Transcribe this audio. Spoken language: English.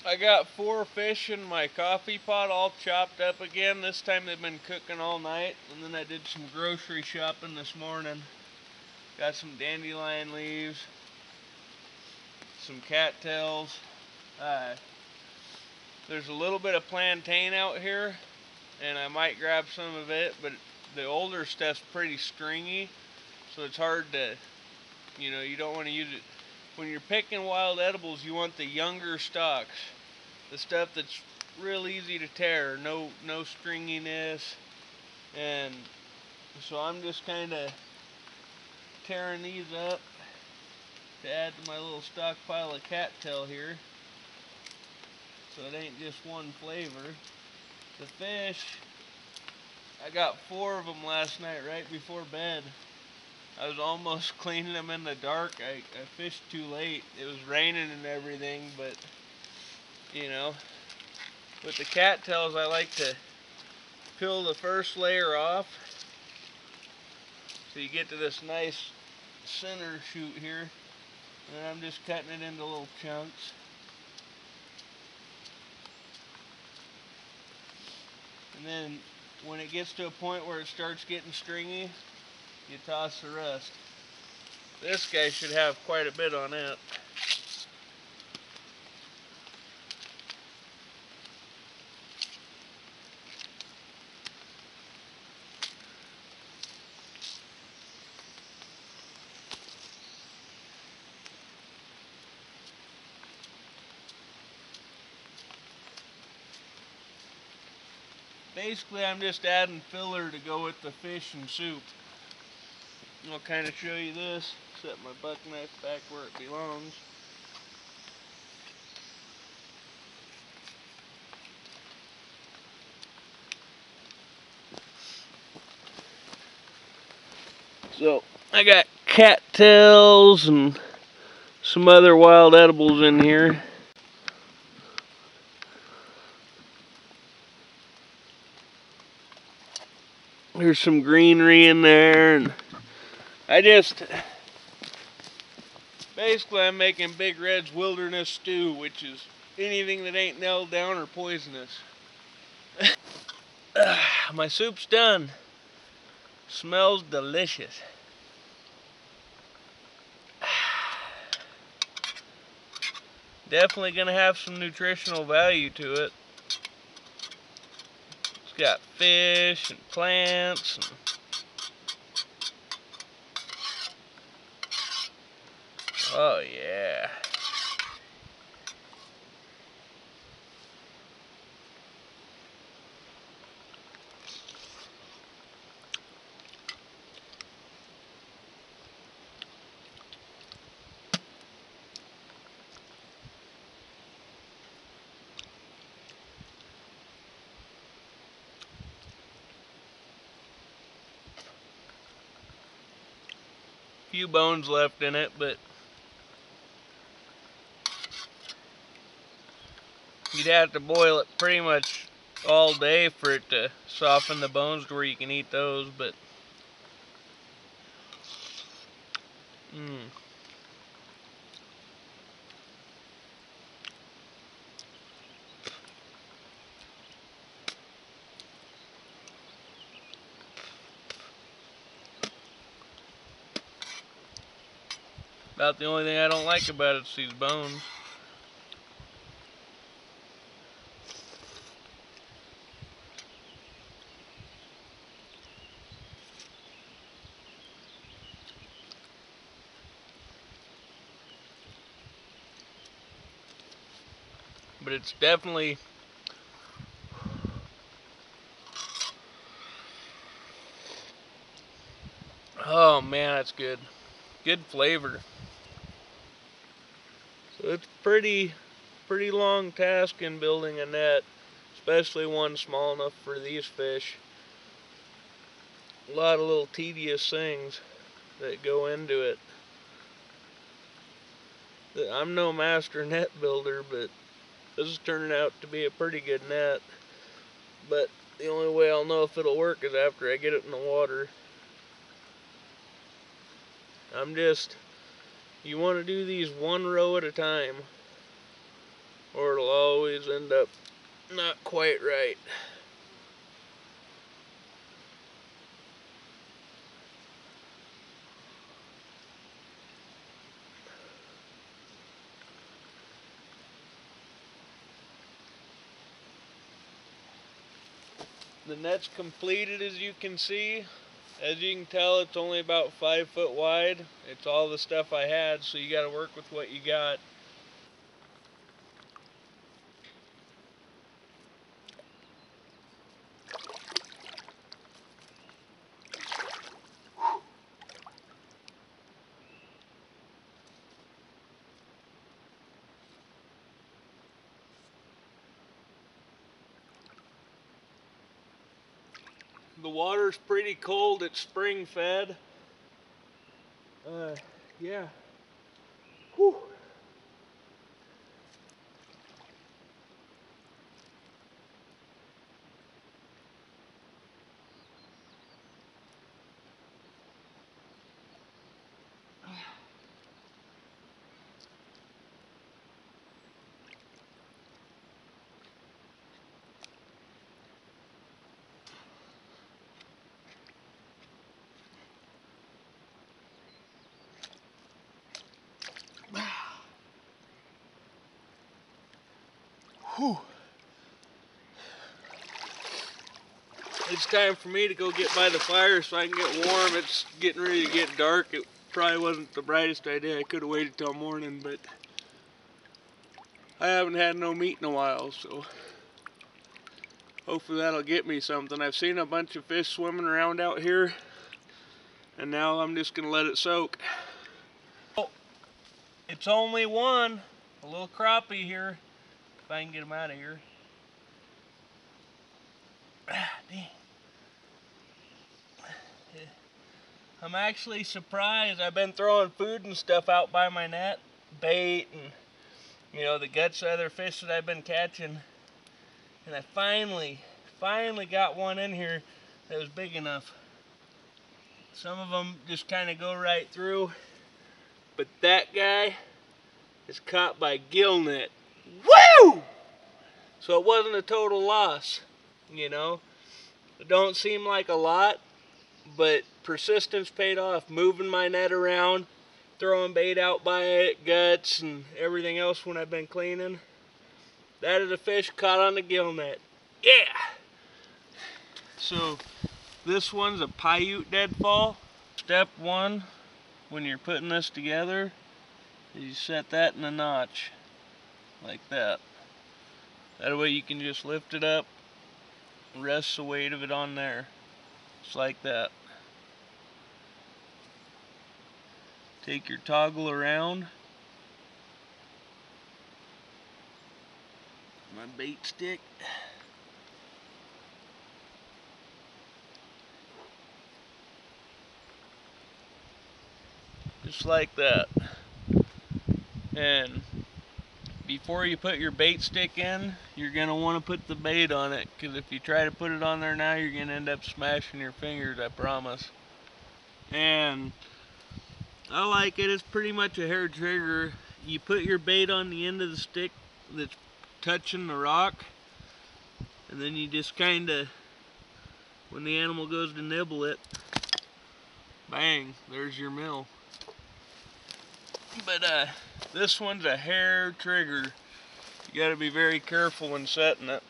I got 4 fish in my coffee pot all chopped up again. This time they've been cooking all night. And then I did some grocery shopping this morning. Got some dandelion leaves, some cattails. There's a little bit of plantain out here, and I might grab some of it, but the older stuff's pretty stringy, so it's hard to, you don't want to use it. When you're picking wild edibles, you want the younger stalks, the stuff that's real easy to tear, no stringiness. And so I'm just kind of tearing these up to add to my little stockpile of cattail here, so it ain't just one flavor. The fish, I got 4 of them last night right before bed. I was almost cleaning them in the dark. I fished too late. It was raining and everything, but with the cattails I like to peel the first layer off, so you get to this nice center shoot here, and I'm just cutting it into little chunks. And then when it gets to a point where it starts getting stringy, you toss the rest. This guy should have quite a bit on it. Basically, I'm just adding filler to go with the fish and soup. I'll kind of show you this. Set my buck knife back where it belongs. So, I got cattails and some other wild edibles in here. There's some greenery in there, and basically I'm making Big Red's wilderness stew, which is anything that ain't nailed down or poisonous. My soup's done. Smells delicious. Definitely gonna have some nutritional value to it. It's got fish and plants and oh yeah. Few bones left in it, but you'd have to boil it pretty much all day for it to soften the bones to where you can eat those, but about the only thing I don't like about it is these bones. But it's definitely oh man, that's good. Good flavor. So it's pretty long task in building a net, especially one small enough for these fish. A lot of little tedious things that go into it. I'm no master net builder, but this is turning out to be a pretty good net. But the only way I'll know if it'll work is after I get it in the water. You want to do these one row at a time, or it'll always always end up not quite right. The net's completed, as you can see. As you can tell, it's only about 5 foot wide. It's all the stuff I had, so you got to work with what you got. The water's pretty cold. It's spring fed. Yeah. Whew. Whew. It's time for me to go get by the fire so I can get warm. It's getting ready to get dark. It probably wasn't the brightest idea. I could have waited till morning, but I haven't had no meat in a while, so hopefully that'll get me something. I've seen a bunch of fish swimming around out here, and now I'm just gonna let it soak. Oh, it's only one, a little crappie here, if I can get him out of here. Dang. I'm actually surprised. I've been throwing food and stuff out by my net, bait and, you know, the guts of other fish that I've been catching, and I finally got one in here that was big enough. Some of them just kind of go right through, but that guy is caught by gill net. Woo! So it wasn't a total loss, you know. It don't seem like a lot, but persistence paid off. Moving my net around, throwing bait out by it, guts, and everything else when I've been cleaning. That is a fish caught on the gill net. Yeah! So this one's a Paiute deadfall. Step one, when you're putting this together, is you set that in a notch, like that. That way you can just lift it up, rest the weight of it on there. Just like that. Take your toggle around. My bait stick. Just like that. And before you put your bait stick in, you're going to want to put the bait on it, because if you try to put it on there now, you're going to end up smashing your fingers, I promise. And I like it. It's pretty much a hair trigger. You put your bait on the end of the stick that's touching the rock, and then you just kind of, when the animal goes to nibble it, bang, there's your meal. But this one's a hair trigger. You got to be very careful when setting it.